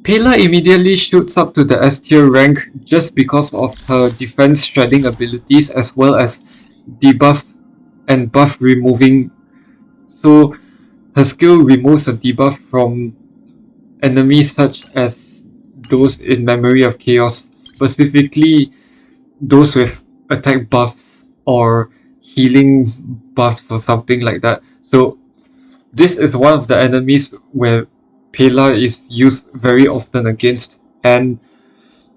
Pela immediately shoots up to the S tier rank just because of her defense shredding abilities as well as debuff and buff removing. So her skill removes a debuff from enemies such as those in Memory of Chaos, specifically those with attack buffs or healing buffs or something like that. So this is one of the enemies where Pela is used very often against, and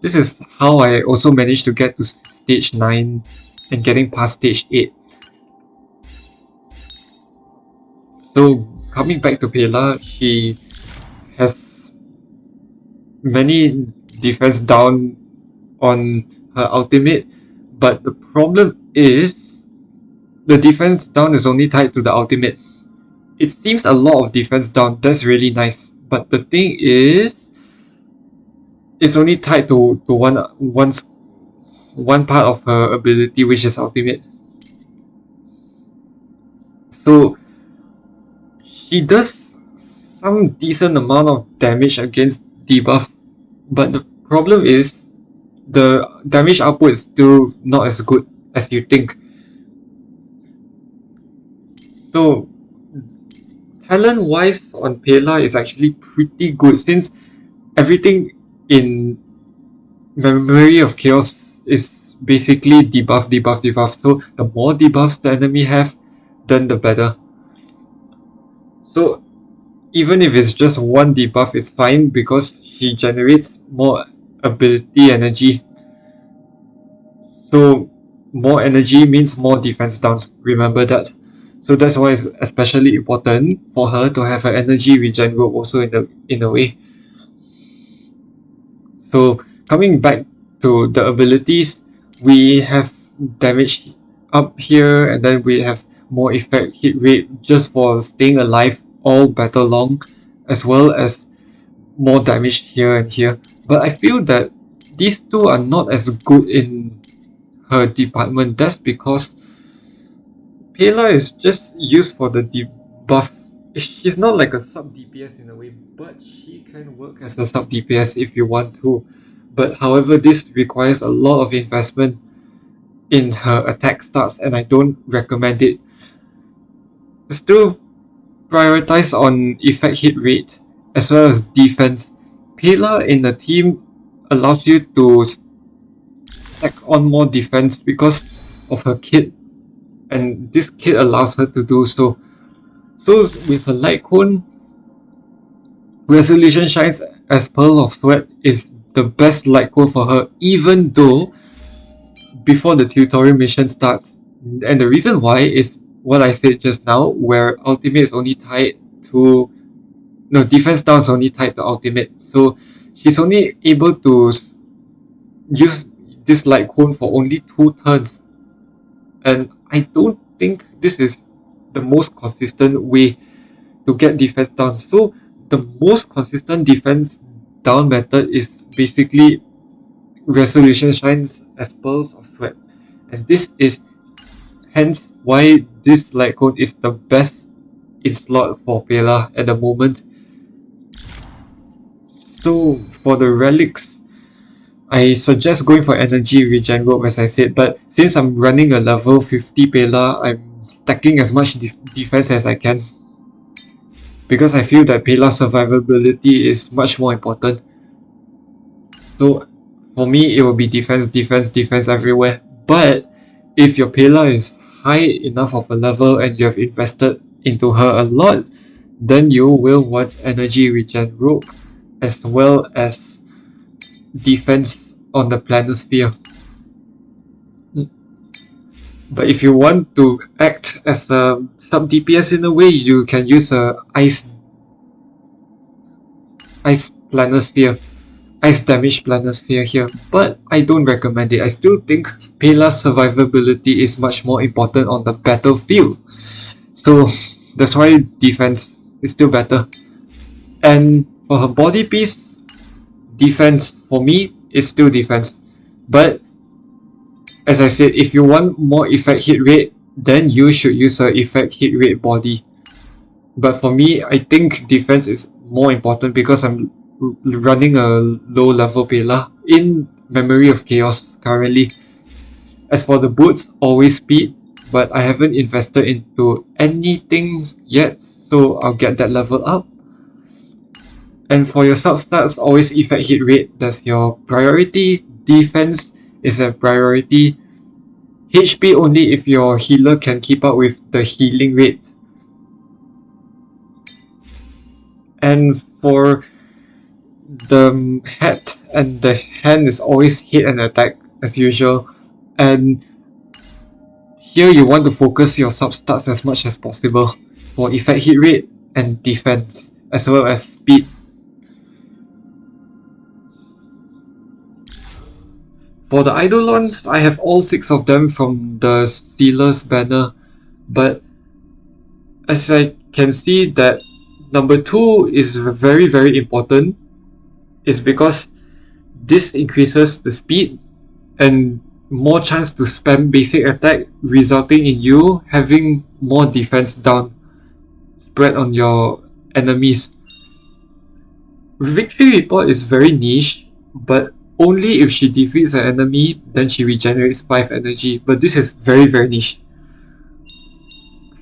this is how I also managed to get to stage 9 and getting past stage 8. So coming back to Pela, she has many defense down on her ultimate, but the problem is the defense down is only tied to the ultimate. It seems a lot of defense down, that's really nice, but the thing is it's only tied to one part of her ability, which is ultimate. So she does some decent amount of damage against debuff, but the problem is the damage output is still not as good as you think. So talent wise on Pela is actually pretty good, since everything in Memory of Chaos is basically debuff. So the more debuffs the enemy have, then the better. So even if it's just one debuff, it's fine because she generates more ability energy. So more energy means more defense down, remember that. So that's why it's especially important for her to have her energy regen rope also in a way. So coming back to the abilities, we have damage up here, and then we have more effect hit rate just for staying alive all battle long, as well as more damage here and here. But I feel that these two are not as good in her department. That's because Pela is just used for the debuff. She's not like a sub DPS in a way, but she can work as a sub DPS if you want to. But however, this requires a lot of investment in her attack stats, and I don't recommend it. Still prioritize on effect hit rate as well as defense. Pela in the team allows you to stack on more defense because of her kit, and this kit allows her to do so. So with her light cone, Resolution Shines as Pearl of Sweat is the best light cone for her, even though before the tutorial mission starts. And the reason why is what I said just now, where ultimate is only tied to defense down is only tied to ultimate. So she's only able to use this light cone for only 2 turns. And I don't think this is the most consistent way to get defense down. So the most consistent defense down method is basically Resolution Shines as Pearls of Sweat. And this is hence why this light cone is the best in slot for Pela at the moment. So for the relics, I suggest going for energy regen rope as I said, but since I'm running a level 50 Pela, I'm stacking as much defense as I can, because I feel that Pela's survivability is much more important. So for me, it will be defense everywhere. But if your Pela is high enough of a level and you have invested into her a lot, then you will want energy regen rope as well as defense on the planisphere. But if you want to act as a sub DPS in a way, you can use a ice planisphere, ice damage planisphere here, but I don't recommend it. I still think Pela's survivability is much more important on the battlefield. So that's why defense is still better. And for her body piece, defense for me is still defense. But as I said, if you want more effect hit rate, then you should use her effect hit rate body. But for me, I think defense is more important because I'm running a low level Pela in Memory of Chaos currently. As for the boots, always speed, but I haven't invested into anything yet, so I'll get that level up. And for your sub-stats, always effect hit rate, that's your priority. Defense is a priority. HP only if your healer can keep up with the healing rate. And for the head and the hand is always hit and attack as usual. And here you want to focus your sub-stats as much as possible for effect hit rate and defense, as well as speed. For the Eidolons, I have all 6 of them from the Seele's banner, but as I can see that number 2 is very important, is because this increases the speed and more chance to spam basic attack, resulting in you having more defense down spread on your enemies. Victory Report is very niche, but only if she defeats an enemy, then she regenerates 5 energy, but this is very niche.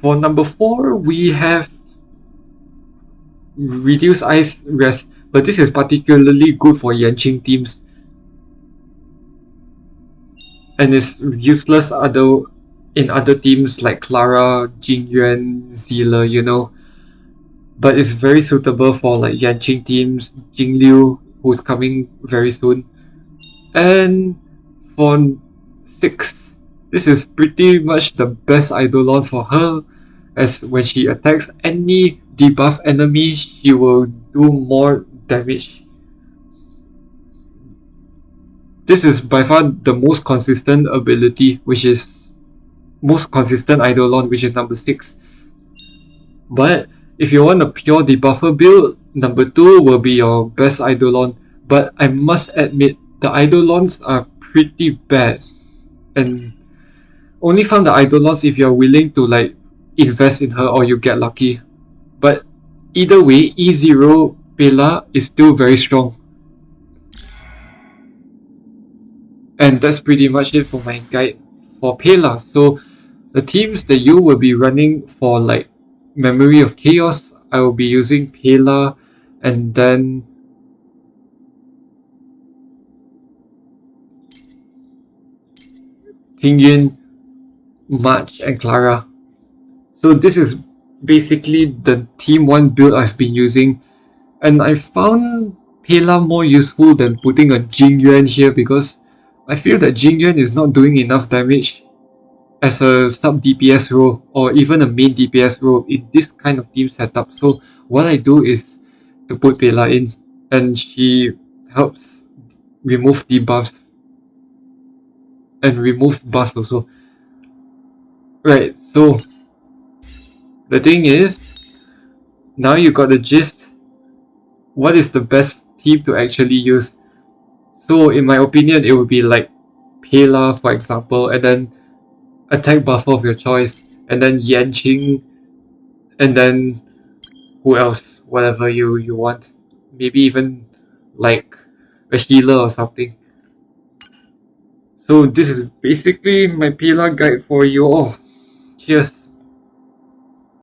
For number 4, we have Reduce Ice Rest, but this is particularly good for Yanqing teams and is useless in other teams like Clara, Jingyuan, Seele, you know. But it's very suitable for like Yanqing teams, Jingliu, who's coming very soon. And for 6, this is pretty much the best Eidolon for her, as when she attacks any debuff enemy, she will do more damage. This is by far the most consistent ability, which is most consistent Eidolon, which is number 6. But if you want a pure debuffer build, number 2 will be your best Eidolon. But I must admit, the Eidolons are pretty bad. And only found the Eidolons if you're willing to like invest in her or you get lucky. But either way, E0 Pela is still very strong. And that's pretty much it for my guide for Pela. So the teams that you will be running for like Memory of Chaos, I will be using Pela, and then Tingyun, March, and Clara. So this is basically the Team 1 build I've been using, and I found Pela more useful than putting a Jingyuan here because I feel that Jingyuan is not doing enough damage as a sub DPS role or even a main DPS role in this kind of team setup. So what I do is to put Pela in, and she helps remove debuffs and removes buffs also. Right, so the thing is, now you got the gist. What is the best team to actually use? So in my opinion, it would be like Pela, for example, and then attack buffer of your choice, and then Yanqing, and then who else? Whatever you want. Maybe even like a healer or something. So this is basically my Pela guide for you all. Cheers.